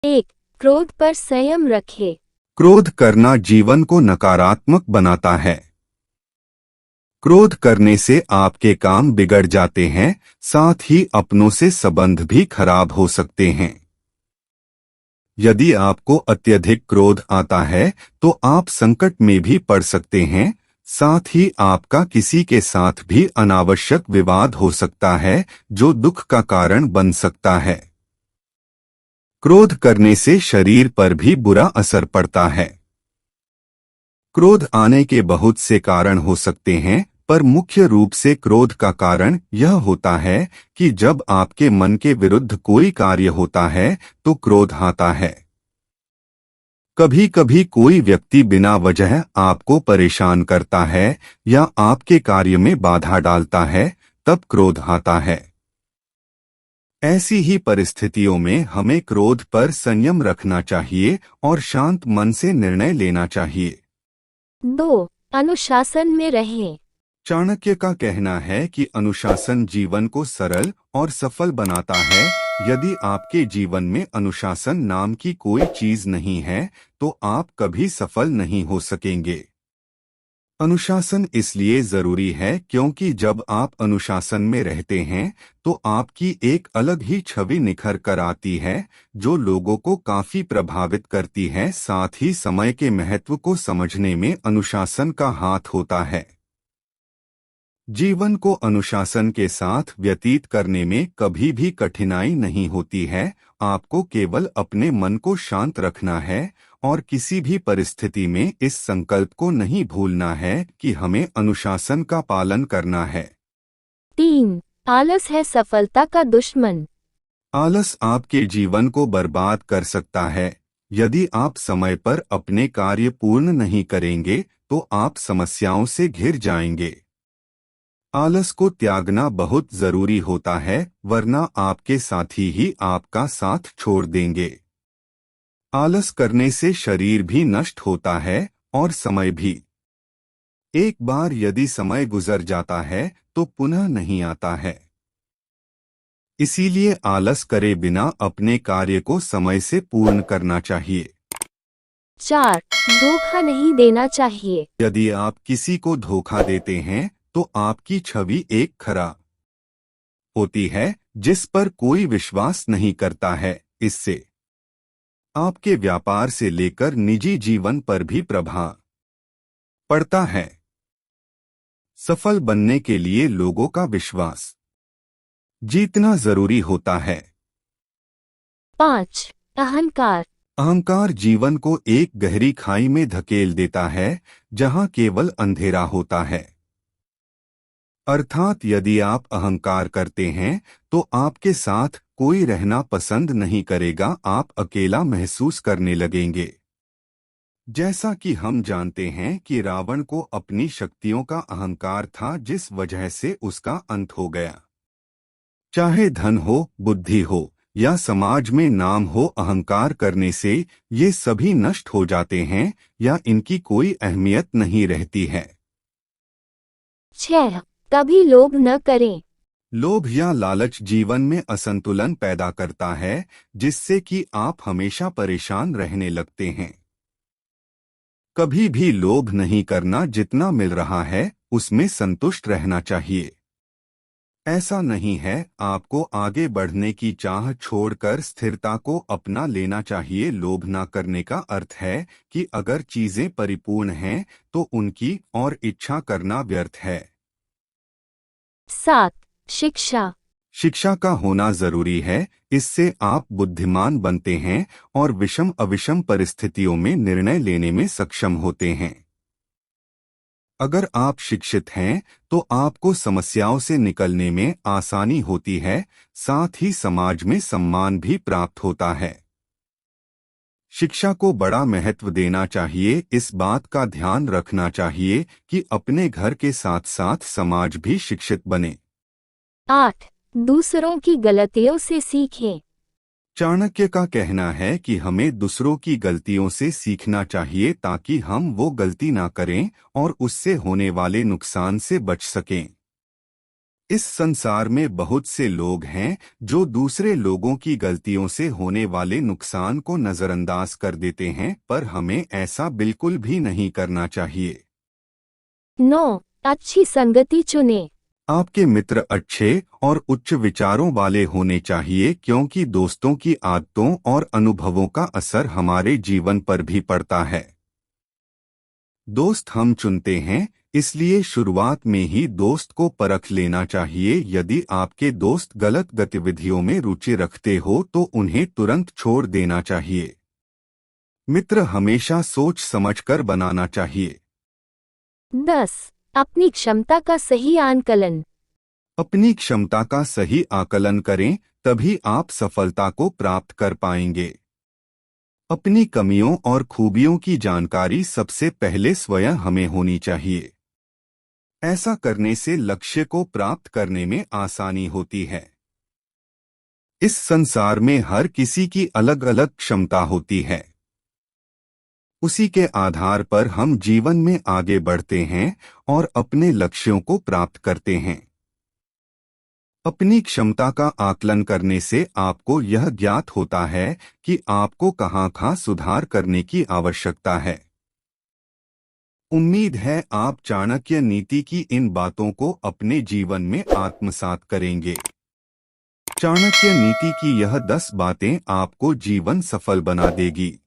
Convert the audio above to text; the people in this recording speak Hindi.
एक, क्रोध पर संयम रखें। क्रोध करना जीवन को नकारात्मक बनाता है। क्रोध करने से आपके काम बिगड़ जाते हैं, साथ ही अपनों से संबंध भी खराब हो सकते हैं। यदि आपको अत्यधिक क्रोध आता है तो आप संकट में भी पड़ सकते हैं, साथ ही आपका किसी के साथ भी अनावश्यक विवाद हो सकता है जो दुख का कारण बन सकता है। क्रोध करने से शरीर पर भी बुरा असर पड़ता है। क्रोध आने के बहुत से कारण हो सकते हैं, पर मुख्य रूप से क्रोध का कारण यह होता है कि जब आपके मन के विरुद्ध कोई कार्य होता है तो क्रोध आता है। कभी कभी कोई व्यक्ति बिना वजह आपको परेशान करता है या आपके कार्य में बाधा डालता है, तब क्रोध आता है। ऐसी ही परिस्थितियों में हमें क्रोध पर संयम रखना चाहिए और शांत मन से निर्णय लेना चाहिए। 2, अनुशासन में रहें। चाणक्य का कहना है कि अनुशासन जीवन को सरल और सफल बनाता है। यदि आपके जीवन में अनुशासन नाम की कोई चीज नहीं है तो आप कभी सफल नहीं हो सकेंगे। अनुशासन इसलिए जरूरी है क्योंकि जब आप अनुशासन में रहते हैं तो आपकी एक अलग ही छवि निखर कर आती है जो लोगों को काफी प्रभावित करती है। साथ ही समय के महत्व को समझने में अनुशासन का हाथ होता है। जीवन को अनुशासन के साथ व्यतीत करने में कभी भी कठिनाई नहीं होती है। आपको केवल अपने मन को शांत रखना है और किसी भी परिस्थिति में इस संकल्प को नहीं भूलना है कि हमें अनुशासन का पालन करना है। 3, आलस है सफलता का दुश्मन। आलस आपके जीवन को बर्बाद कर सकता है। यदि आप समय पर अपने कार्य पूर्ण नहीं करेंगे तो आप समस्याओं से घिर जाएंगे। आलस को त्यागना बहुत जरूरी होता है, वरना आपके साथी ही आपका साथ छोड़ देंगे। आलस करने से शरीर भी नष्ट होता है और समय भी। एक बार यदि समय गुजर जाता है तो पुनः नहीं आता है। इसीलिए आलस करे बिना अपने कार्य को समय से पूर्ण करना चाहिए। 4, धोखा नहीं देना चाहिए। यदि आप किसी को धोखा देते हैं तो आपकी छवि एक खराब होती है जिस पर कोई विश्वास नहीं करता है। इससे आपके व्यापार से लेकर निजी जीवन पर भी प्रभाव पड़ता है। सफल बनने के लिए लोगों का विश्वास जीतना जरूरी होता है। 5, अहंकार। अहंकार जीवन को एक गहरी खाई में धकेल देता है जहां केवल अंधेरा होता है। अर्थात यदि आप अहंकार करते हैं तो आपके साथ कोई रहना पसंद नहीं करेगा, आप अकेला महसूस करने लगेंगे। जैसा कि हम जानते हैं कि रावण को अपनी शक्तियों का अहंकार था जिस वजह से उसका अंत हो गया। चाहे धन हो, बुद्धि हो या समाज में नाम हो, अहंकार करने से ये सभी नष्ट हो जाते हैं या इनकी कोई अहमियत नहीं रहती है। 6, कभी लोभ न करें। लोभ या लालच जीवन में असंतुलन पैदा करता है जिससे कि आप हमेशा परेशान रहने लगते हैं। कभी भी लोभ नहीं करना, जितना मिल रहा है उसमें संतुष्ट रहना चाहिए। ऐसा नहीं है, आपको आगे बढ़ने की चाह छोड़कर स्थिरता को अपना लेना चाहिए। लोभ ना करने का अर्थ है कि अगर चीजें परिपूर्ण हैं तो उनकी और इच्छा करना व्यर्थ है। 7, शिक्षा। शिक्षा का होना जरूरी है, इससे आप बुद्धिमान बनते हैं और विषम अविषम परिस्थितियों में निर्णय लेने में सक्षम होते हैं। अगर आप शिक्षित हैं तो आपको समस्याओं से निकलने में आसानी होती है, साथ ही समाज में सम्मान भी प्राप्त होता है। शिक्षा को बड़ा महत्व देना चाहिए। इस बात का ध्यान रखना चाहिए कि अपने घर के साथ साथ समाज भी शिक्षित बने। 8, दूसरों की गलतियों से सीखें। चाणक्य का कहना है कि हमें दूसरों की गलतियों से सीखना चाहिए ताकि हम वो गलती ना करें और उससे होने वाले नुकसान से बच सकें। इस संसार में बहुत से लोग हैं जो दूसरे लोगों की गलतियों से होने वाले नुकसान को नजरअंदाज कर देते हैं, पर हमें ऐसा बिल्कुल भी नहीं करना चाहिए। 9. अच्छी संगति चुनें। आपके मित्र अच्छे और उच्च विचारों वाले होने चाहिए, क्योंकि दोस्तों की आदतों और अनुभवों का असर हमारे जीवन पर भी पड़ता है। दोस्त हम चुनते हैं, इसलिए शुरुआत में ही दोस्त को परख लेना चाहिए। यदि आपके दोस्त गलत गतिविधियों में रुचि रखते हो तो उन्हें तुरंत छोड़ देना चाहिए। मित्र हमेशा सोच समझकर बनाना चाहिए। 10. अपनी क्षमता का सही आंकलन। अपनी क्षमता का सही आकलन करें, तभी आप सफलता को प्राप्त कर पाएंगे। अपनी कमियों और खूबियों की जानकारी सबसे पहले स्वयं हमें होनी चाहिए। ऐसा करने से लक्ष्य को प्राप्त करने में आसानी होती है। इस संसार में हर किसी की अलग अलग क्षमता होती है। उसी के आधार पर हम जीवन में आगे बढ़ते हैं और अपने लक्ष्यों को प्राप्त करते हैं। अपनी क्षमता का आकलन करने से आपको यह ज्ञात होता है कि आपको कहाँ सुधार करने की आवश्यकता है। उम्मीद है आप चाणक्य नीति की इन बातों को अपने जीवन में आत्मसात करेंगे। चाणक्य नीति की यह 10 बातें आपको जीवन सफल बना देगी।